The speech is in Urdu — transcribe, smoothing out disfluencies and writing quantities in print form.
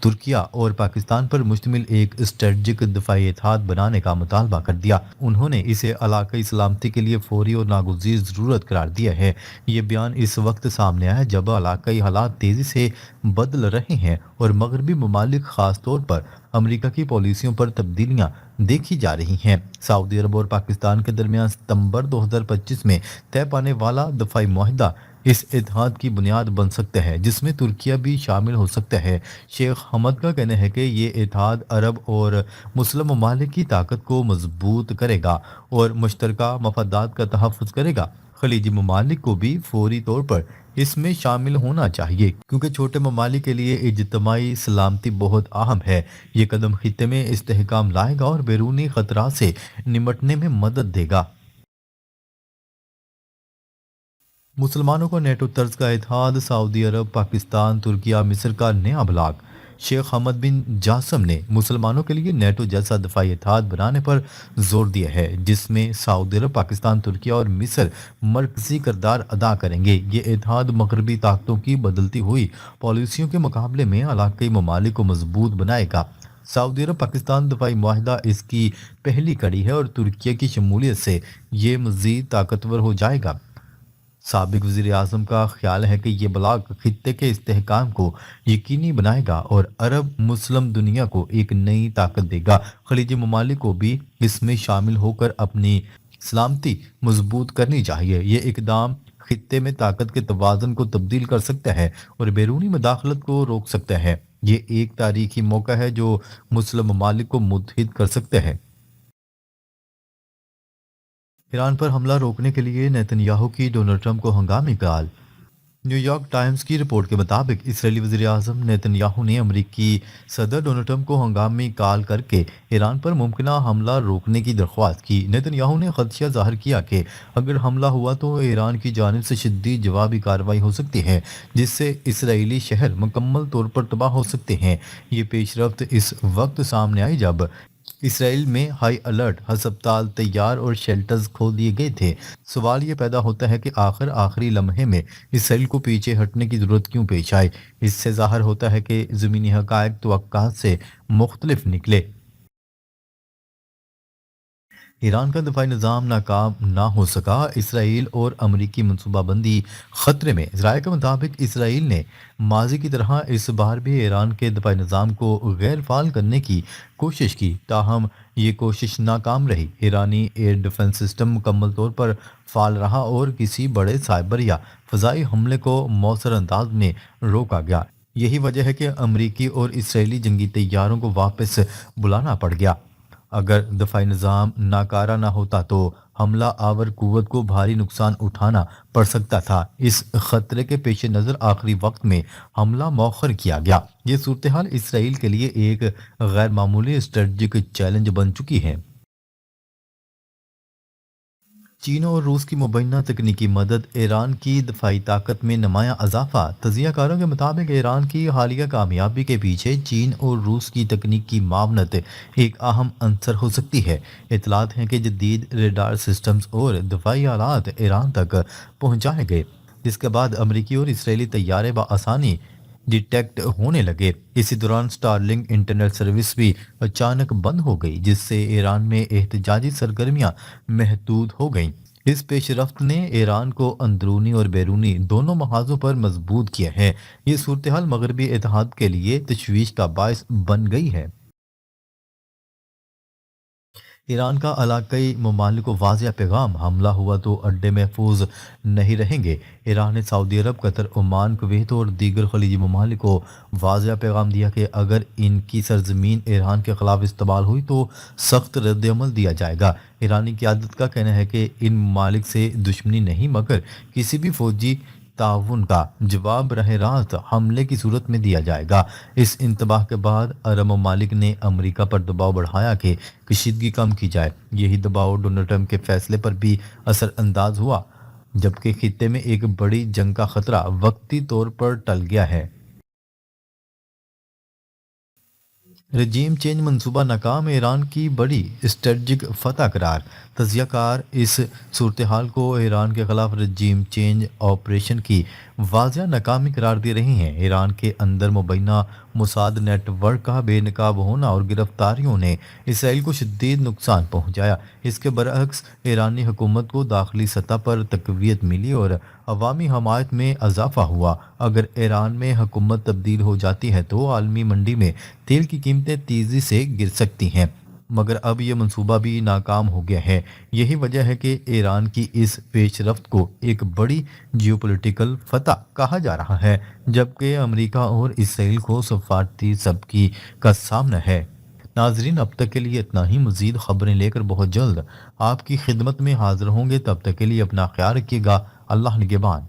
ترکیہ اور پاکستان پر مشتمل ایک اسٹریٹجک دفاعی اتحاد بنانے کا مطالبہ کر دیا۔ انہوں نے اسے علاقائی سلامتی کے لیے فوری اور ناگزیر ضرورت قرار دیا ہے۔ یہ بیان اس وقت سامنے آیا جب علاقائی حالات تیزی سے بدل رہے ہیں اور مغربی ممالک خاص طور پر امریکہ کی پالیسیوں پر تبدیلیاں دیکھی جا رہی ہیں۔ سعودی عرب اور پاکستان کے درمیان ستمبر 2025 میں طے پانے والا دفاعی معاہدہ اس اتحاد کی بنیاد بن سکتا ہے، جس میں ترکیہ بھی شامل ہو سکتا ہے۔ شیخ حمد کا کہنا ہے کہ یہ اتحاد عرب اور مسلم ممالک کی طاقت کو مضبوط کرے گا اور مشترکہ مفادات کا تحفظ کرے گا۔ خلیجی ممالک کو بھی فوری طور پر اس میں شامل ہونا چاہیے کیونکہ چھوٹے ممالک کے لیے اجتماعی سلامتی بہت اہم ہے۔ یہ قدم خطے میں استحکام لائے گا اور بیرونی خطرات سے نمٹنے میں مدد دے گا۔ مسلمانوں کو نیٹو طرز کا اتحاد، سعودی عرب، پاکستان، ترکیہ، مصر کا نیا بلاگ۔ شیخ حمد بن جاسم نے مسلمانوں کے لیے نیٹو جیسا دفاعی اتحاد بنانے پر زور دیا ہے جس میں سعودی عرب، پاکستان، ترکیہ اور مصر مرکزی کردار ادا کریں گے۔ یہ اتحاد مغربی طاقتوں کی بدلتی ہوئی پالیسیوں کے مقابلے میں علاقائی ممالک کو مضبوط بنائے گا۔ سعودی عرب پاکستان دفاعی معاہدہ اس کی پہلی کڑی ہے اور ترکیہ کی شمولیت سے یہ مزید طاقتور ہو جائے گا۔ سابق وزیر اعظم کا خیال ہے کہ یہ بلاک خطے کے استحکام کو یقینی بنائے گا اور عرب مسلم دنیا کو ایک نئی طاقت دے گا۔ خلیجی ممالک کو بھی اس میں شامل ہو کر اپنی سلامتی مضبوط کرنی چاہیے۔ یہ اقدام خطے میں طاقت کے توازن کو تبدیل کر سکتا ہے اور بیرونی مداخلت کو روک سکتا ہے۔ یہ ایک تاریخی موقع ہے جو مسلم ممالک کو متحد کر سکتا ہے۔ ایران پر حملہ روکنے کے لیے نیتن یاہو کی ڈونلڈ ٹرمپ کو ہنگامی کال۔ نیو یارک ٹائمز کی رپورٹ کے مطابق اسرائیلی وزیر اعظم نیتن یاہو نے امریکی صدر ڈونلڈ ٹرمپ کو ہنگامی کال کر کے ایران پر ممکنہ حملہ روکنے کی درخواست کی۔ نیتن یاہو نے خدشہ ظاہر کیا کہ اگر حملہ ہوا تو ایران کی جانب سے شدید جوابی کارروائی ہو سکتی ہے جس سے اسرائیلی شہر مکمل طور پر تباہ ہو سکتے ہیں۔ یہ پیش رفت اس وقت سامنے آئی جب اسرائیل میں ہائی الرٹ ہسپتال تیار اور شیلٹرز کھول دیے گئے تھے۔ سوال یہ پیدا ہوتا ہے کہ آخر آخری لمحے میں اسرائیل کو پیچھے ہٹنے کی ضرورت کیوں پیش آئی؟ اس سے ظاہر ہوتا ہے کہ زمینی حقائق توقعات سے مختلف نکلے۔ ایران کا دفاعی نظام ناکام نہ ہو سکا، اسرائیل اور امریکی منصوبہ بندی خطرے میں۔ ذرائع کے مطابق اسرائیل نے ماضی کی طرح اس بار بھی ایران کے دفاعی نظام کو غیر فعال کرنے کی کوشش کی، تاہم یہ کوشش ناکام رہی۔ ایرانی ایئر ڈیفنس سسٹم مکمل طور پر فعال رہا اور کسی بڑے سائبر یا فضائی حملے کو مؤثر انداز میں روکا گیا۔ یہی وجہ ہے کہ امریکی اور اسرائیلی جنگی طیاروں کو واپس بلانا پڑ گیا۔ اگر دفاعی نظام ناکارہ نہ ہوتا تو حملہ آور قوت کو بھاری نقصان اٹھانا پڑ سکتا تھا۔ اس خطرے کے پیش نظر آخری وقت میں حملہ مؤخر کیا گیا۔ یہ صورتحال اسرائیل کے لیے ایک غیر معمولی اسٹریٹجک چیلنج بن چکی ہے۔ چین اور روس کی مبینہ تکنیکی مدد، ایران کی دفاعی طاقت میں نمایاں اضافہ۔ تجزیہ کاروں کے مطابق ایران کی حالیہ کامیابی کے پیچھے چین اور روس کی تکنیکی معاونت ایک اہم عنصر ہو سکتی ہے۔ اطلاعات ہیں کہ جدید ریڈار سسٹمز اور دفاعی آلات ایران تک پہنچائے گئے جس کے بعد امریکی اور اسرائیلی طیارے بآسانی ڈیٹیکٹ ہونے لگے۔ اسی دوران سٹارلنک انٹرنیٹ سروس بھی اچانک بند ہو گئی جس سے ایران میں احتجاجی سرگرمیاں محدود ہو گئیں۔ اس پیش رفت نے ایران کو اندرونی اور بیرونی دونوں محاذوں پر مضبوط کیا ہے۔ یہ صورتحال مغربی اتحاد کے لیے تشویش کا باعث بن گئی ہے۔ ایران کا علاقائی ممالک کو واضح پیغام، حملہ ہوا تو اڈے محفوظ نہیں رہیں گے۔ ایران نے سعودی عرب، قطر، عمان، کویت اور دیگر خلیجی ممالک کو واضح پیغام دیا کہ اگر ان کی سرزمین ایران کے خلاف استعمال ہوئی تو سخت رد عمل دیا جائے گا۔ ایرانی قیادت کا کہنا ہے کہ ان ممالک سے دشمنی نہیں مگر کسی بھی فوجی تعاون کا جواب براہ راست حملے کی صورت میں دیا جائے گا۔ اس انتباہ کے بعد عرب ممالک نے امریکہ پر دباؤ بڑھایا کہ کشیدگی کم کی جائے۔ یہی دباؤ ڈونلڈ ٹرمپ کے فیصلے پر بھی اثر انداز ہوا جبکہ خطے میں ایک بڑی جنگ کا خطرہ وقتی طور پر ٹل گیا ہے۔ رجیم چینج منصوبہ ناکام، ایران کی بڑی اسٹریٹجک فتح قرار۔ تجزیہ کار اس صورتحال کو ایران کے خلاف رجیم چینج آپریشن کی واضح ناکامی قرار دے رہے ہیں۔ ایران کے اندر مبینہ موساد نیٹ ورک کا بے نقاب ہونا اور گرفتاریوں نے اسرائیل کو شدید نقصان پہنچایا۔ اس کے برعکس ایرانی حکومت کو داخلی سطح پر تقویت ملی اور عوامی حمایت میں اضافہ ہوا۔ اگر ایران میں حکومت تبدیل ہو جاتی ہے تو عالمی منڈی میں تیل کی قیمتیں تیزی سے گر سکتی ہیں، مگر اب یہ منصوبہ بھی ناکام ہو گیا ہے۔ یہی وجہ ہے کہ ایران کی اس پیش رفت کو ایک بڑی جیوپولیٹیکل فتح کہا جا رہا ہے، جبکہ امریکہ اور اسرائیل کو سفارتی سبکی کا سامنا ہے۔ ناظرین، اب تک کے لیے اتنا ہی۔ مزید خبریں لے کر بہت جلد آپ کی خدمت میں حاضر ہوں گے۔ تب تک کے لیے اپنا خیال رکھیے گا۔ اللہ نگہبان۔